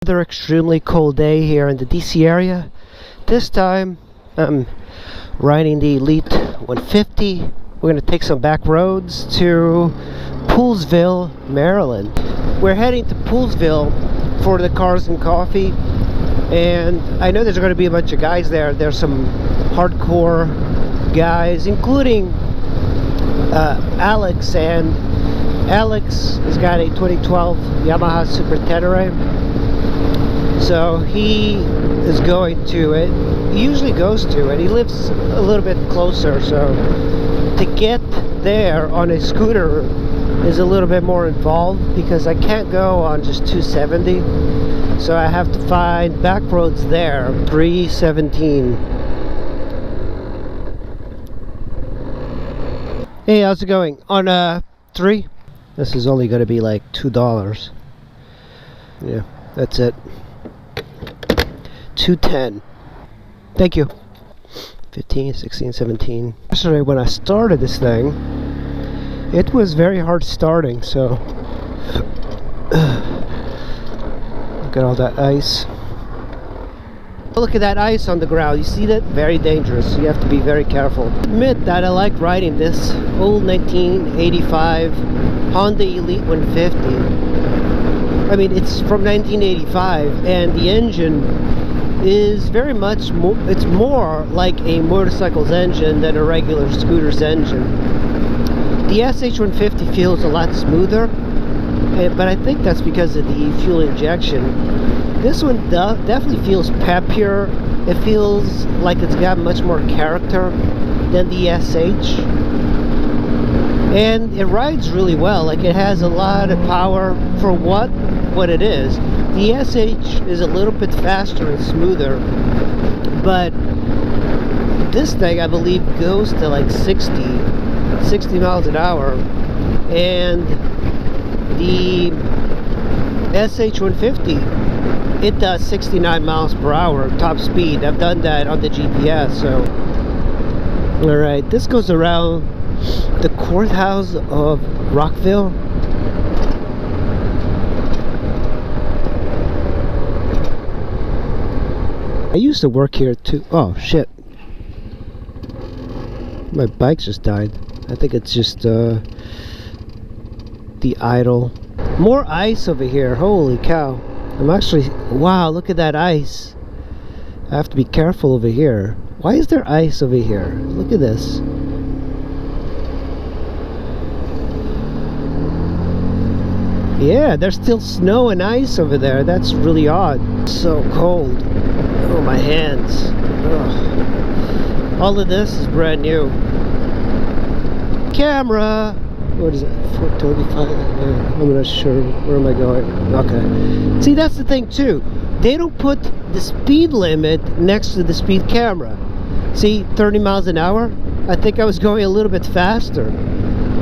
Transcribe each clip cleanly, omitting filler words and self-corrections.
Another extremely cold day here in the DC area. This time I'm riding the Elite 150. We're going to take some back roads to Poolsville, Maryland. We're heading to Poolsville for the Cars and Coffee, and I know there's going to be a bunch of guys there. There's some hardcore guys, including Alex, and Alex has got a 2012 Yamaha Super Tenere, so he is going to it. He usually goes to it. He lives a little bit closer, so to get there on a scooter is a little bit more involved because I can't go on just 270, so I have to find back roads there. 317. Hey, how's it going? On 3? This is only going to be like $2. Yeah, that's it. 210. Thank you. 15, 16, 17. Yesterday when I started this thing, it was very hard starting, so look at all that ice. Look at that ice on the ground. You see that? Very dangerous. You have to be very careful. Admit that I like riding this old 1985 Honda Elite 150. I mean, it's from 1985, and the engine is very much more, it's more like a motorcycle's engine than a regular scooter's engine. The SH150 feels a lot smoother, but I think that's because of the fuel injection. This one definitely feels peppier. It feels like it's got much more character than the SH, and it rides really well. Like, it has a lot of power for what it is. The SH is a little bit faster and smoother, but this thing I believe goes to like 60 miles an hour, and the SH150, it does 69 miles per hour top speed. I've done that on the GPS. So alright, this goes around the courthouse of Rockville. I used to work here too. Oh shit, my bike just died. I think it's just the idle. More ice over here. Holy cow. I'm actually, wow, look at that ice. I have to be careful over here. Why is there ice over here? Look at this. Yeah, there's still snow and ice over there. That's really odd. So cold. Oh, my hands. Ugh. All of this is brand new. Camera. What is it? 425? I'm not sure. Where am I going? Okay. See, that's the thing too. They don't put the speed limit next to the speed camera. See, 30 miles an hour? I think I was going a little bit faster.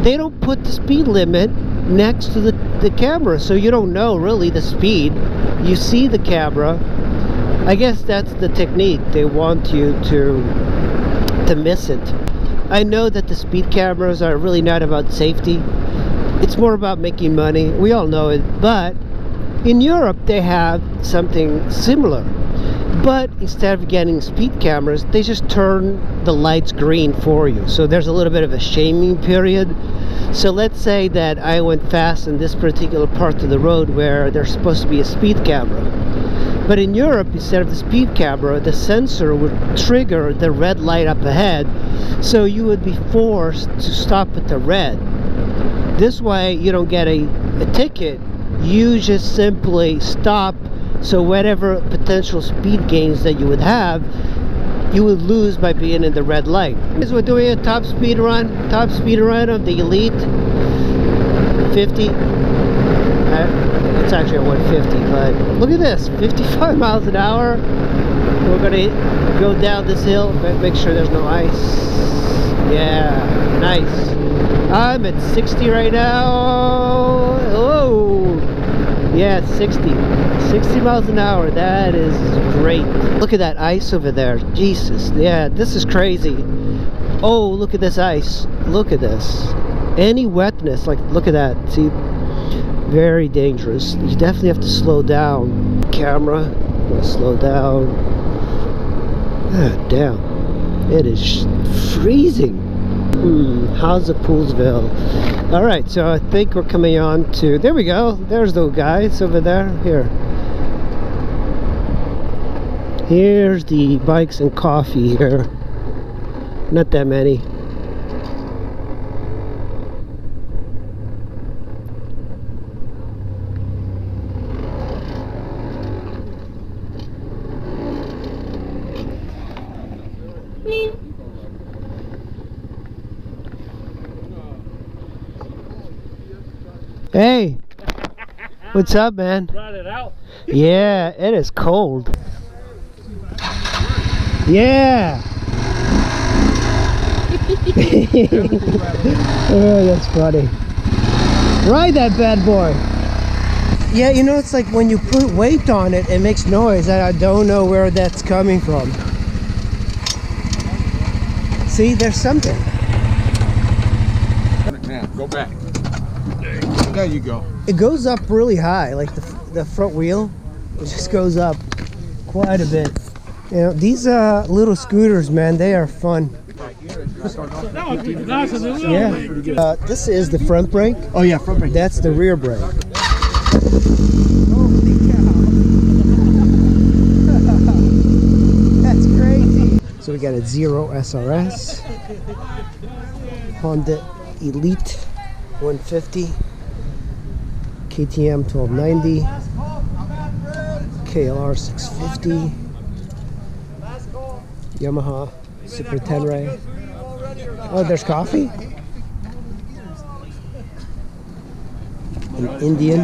They don't put the speed limit next to the camera, so you don't know really the speed. You see the camera. I guess that's the technique. They want you to miss it. I know that the speed cameras are really not about safety. It's more about making money. We all know it. But in Europe, they have something similar. But instead of getting speed cameras, they just turn the lights green for you. So there's a little bit of a shaming period. So let's say that I went fast in this particular part of the road where there's supposed to be a speed camera. But in Europe, instead of the speed camera, the sensor would trigger the red light up ahead, so you would be forced to stop at the red. This way, you don't get a ticket. You just simply stop, so whatever potential speed gains that you would have, you would lose by being in the red light. As we're doing a top speed run of the Elite 50. It's actually a 150, but look at this, 55 miles an hour. We're gonna go down this hill, make sure there's no ice. Yeah, nice. I'm at 60 right now. Oh, yeah, 60 miles an hour. That is great. Look at that ice over there. Jesus, yeah, this is crazy. Oh, look at this ice. Look at this. Any wetness, like, look at that. See, very dangerous. You definitely have to slow down. camera. I'm gonna slow down. Ah, damn. It is freezing. How's the Poolsville? Alright, so I think we're coming on to... There we go. There's those guys over there. Here's the bikes and coffee here. Not that many. Hey, what's up, man? Brought it out. Yeah, it is cold. Yeah. Oh, that's funny. Ride that bad boy. Yeah, you know, it's like when you put weight on it, it makes noise, and I don't know where that's coming from. See, there's something. Now, go back. There you go. It goes up really high, like the front wheel. It just goes up quite a bit. You know, these little scooters, man, they are fun. Yeah. This is the front brake. Oh yeah, front brake. That's the rear brake. That's crazy. So we got a 0 SRS, Honda Elite 150, KTM 1290, KLR 650, Yamaha Super Tenere. Oh, there's coffee? An Indian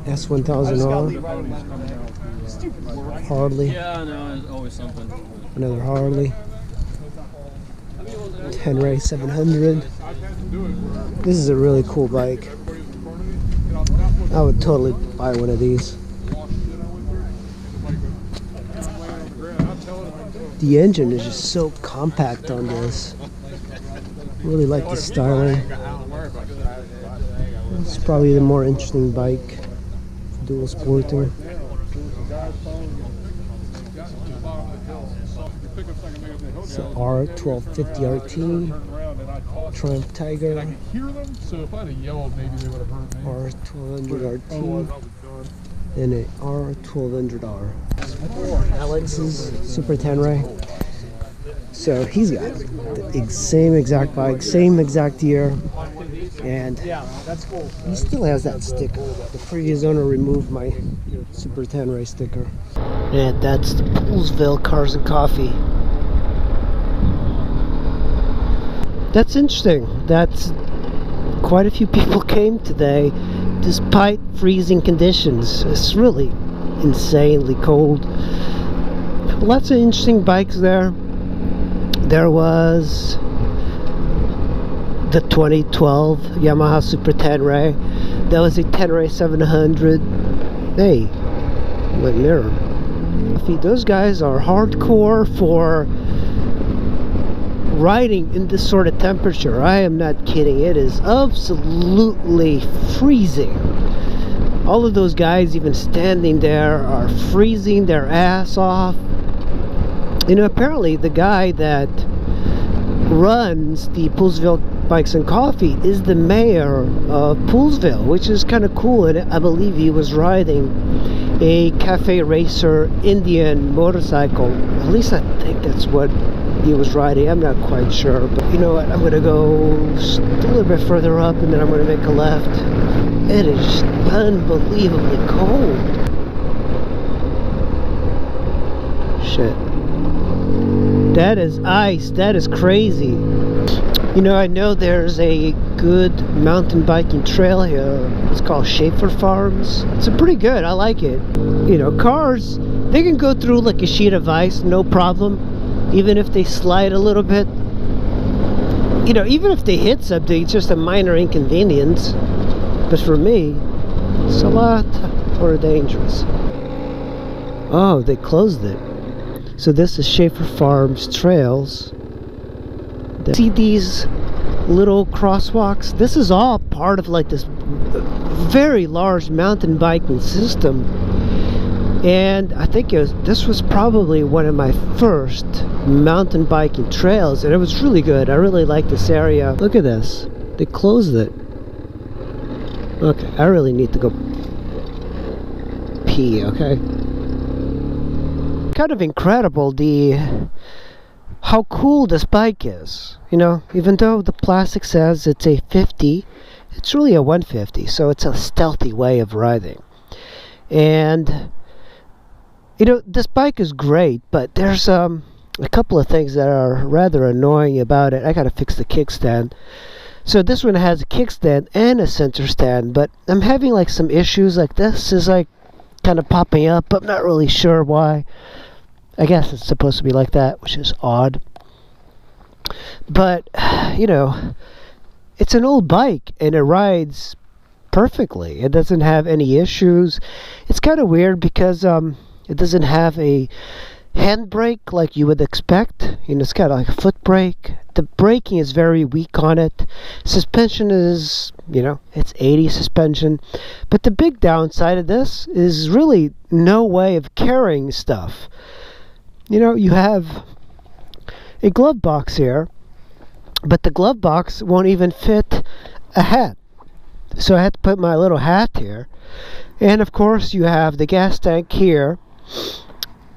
S1000R, Harley. Yeah, no, there's always something. Another Harley. Tenere 700. This is a really cool bike. I would totally buy one of these. The engine is just so compact on this. Really like the styling. It's probably the more interesting bike. Dual sporting. So R1250 RT, Triumph Tiger, R1200 RT, and a R1200R. Alex's Super Tenere. So he's got the same exact bike, same exact year, and he still has that sticker. The previous owner removed my Super Tenere sticker. And that's the Poolsville Cars and Coffee. That's interesting. That's quite a few people came today despite freezing conditions. It's really insanely cold. Lots of interesting bikes there. There was the 2012 Yamaha Super Tenere. That was a Tenere 700. Hey, my mirror. Those guys are hardcore for riding in this sort of temperature. I am not kidding. It is absolutely freezing. All of those guys even standing there are freezing their ass off. You know, apparently the guy that runs the Poolsville Bikes and Coffee is the mayor of Poolsville, which is kind of cool. And I believe he was riding a Cafe Racer Indian motorcycle. At least I think that's what he was riding. I'm not quite sure, but you know what, I'm gonna go just a little bit further up and then I'm gonna make a left. It is just unbelievably cold. Shit, that is ice. That is crazy. You know, I know there's a good mountain biking trail here. It's called Schaefer Farms. It's pretty good. I like it. You know, cars, they can go through like a sheet of ice, no problem. Even if they slide a little bit, you know, even if they hit something, it's just a minor inconvenience. But for me, it's a lot more dangerous. Oh, they closed it. So this is Schaefer Farms Trails. See these little crosswalks? This is all part of like this very large mountain biking system. And I think this was probably one of my first mountain biking trails, and it was really good. I really like this area. Look at this. They closed it. Okay, I really need to go pee, okay? Kind of incredible how cool this bike is. You know, even though the plastic says it's a 50, it's really a 150, so it's a stealthy way of riding. And you know, this bike is great, but there's a couple of things that are rather annoying about it. I gotta fix the kickstand. So this one has a kickstand and a center stand, but I'm having like some issues. Like this is like kind of popping up, but I'm not really sure why. I guess it's supposed to be like that, which is odd. But you know, it's an old bike and it rides perfectly. It doesn't have any issues. It's kind of weird because it doesn't have a handbrake like you would expect. You know, it's got like a foot brake. The braking is very weak on it. Suspension is, you know, it's 80 suspension. But the big downside of this is really no way of carrying stuff. You know, you have a glove box here, but the glove box won't even fit a hat. So I had to put my little hat here. And of course you have the gas tank here.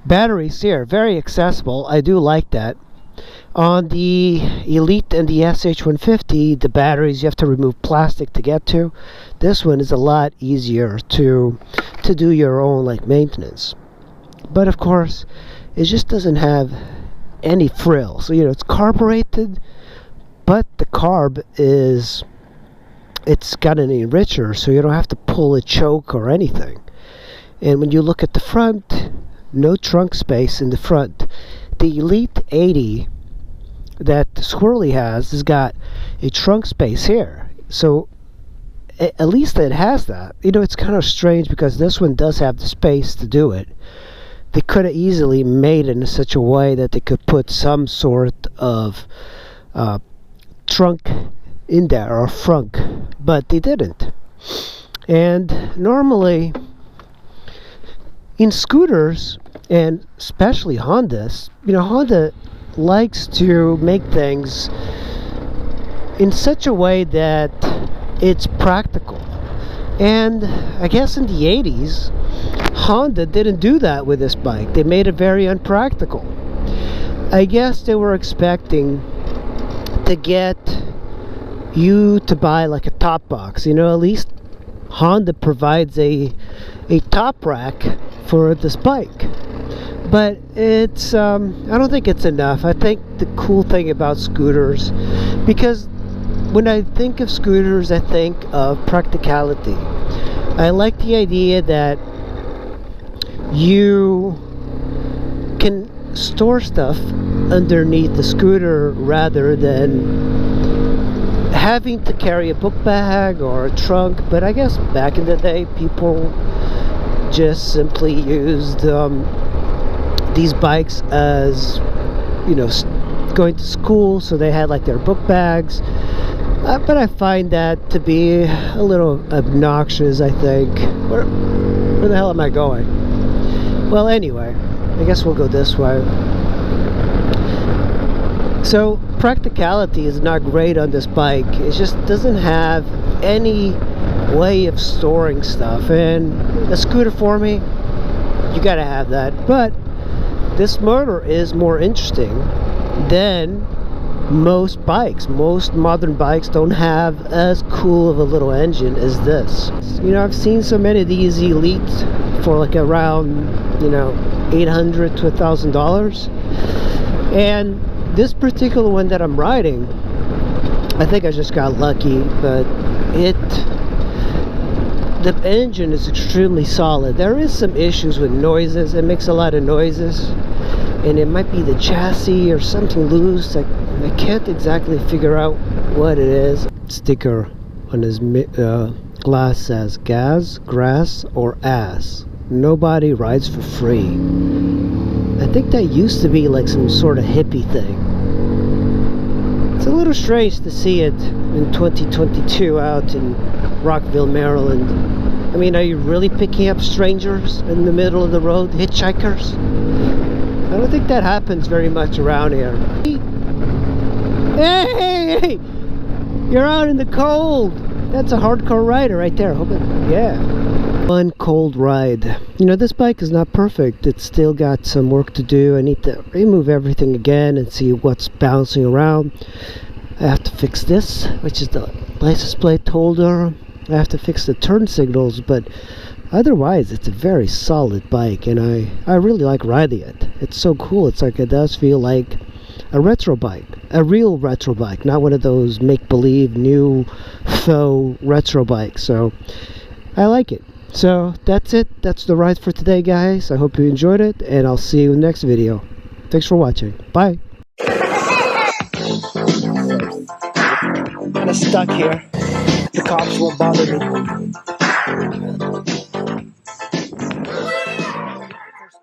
Batteries here, very accessible. I do like that. On the Elite and the SH150, the batteries you have to remove plastic to get to. This one is a lot easier to do your own like maintenance. But of course, it just doesn't have any frill. So you know, it's carbureted, but the carb is, it's got an enricher, so you don't have to pull a choke or anything. And when you look at the front, no trunk space in the front. The Elite 80 that Squirrely has got a trunk space here. So at least it has that. You know, it's kind of strange because this one does have the space to do it. They could have easily made it in such a way that they could put some sort of trunk in there, or frunk, but they didn't. And normally in scooters, and especially Hondas, you know, Honda likes to make things in such a way that it's practical. And I guess in the 80s, Honda didn't do that with this bike. They made it very unpractical. I guess they were expecting to get you to buy like a top box. You know, at least Honda provides a top rack for this bike. But it's I don't think it's enough. I think the cool thing about scooters, because when I think of scooters, I think of practicality. I like the idea that you can store stuff underneath the scooter rather than having to carry a book bag or a trunk. But I guess back in the day, people just simply used these bikes as, you know, going to school, so they had like their book bags. But I find that to be a little obnoxious, I think. Where the hell am I going? Well, anyway, I guess we'll go this way. So practicality is not great on this bike. It just doesn't have any way of storing stuff, and a scooter for me, you gotta have that. But this motor is more interesting than most bikes. Most modern bikes don't have as cool of a little engine as this. You know, I've seen so many of these Elites for like around, you know, $800 to $1,000, and this particular one that I'm riding, I think I just got lucky, but the engine is extremely solid. There is some issues with noises. It makes a lot of noises, and it might be the chassis or something loose. I can't exactly figure out what it is. Sticker on his glass says gas, grass, or ass. Nobody rides for free. I think that used to be like some sort of hippie thing. It's a little strange to see it in 2022 out in Rockville, Maryland. I mean, are you really picking up strangers in the middle of the road, hitchhikers? I don't think that happens very much around here. Hey! You're out in the cold! That's a hardcore rider right there. Yeah. One cold ride. You know, this bike is not perfect. It's still got some work to do. I need to remove everything again and see what's bouncing around. I have to fix this, which is the license plate holder. I have to fix the turn signals, but otherwise it's a very solid bike, and I really like riding it. It's so cool. It's like, it does feel like a retro bike, a real retro bike, not one of those make-believe new faux retro bikes. So I like it. So that's it. That's the ride for today, guys. I hope you enjoyed it, and I'll see you in the next video. Thanks for watching. Bye. Kind of stuck here. The cops won't bother me.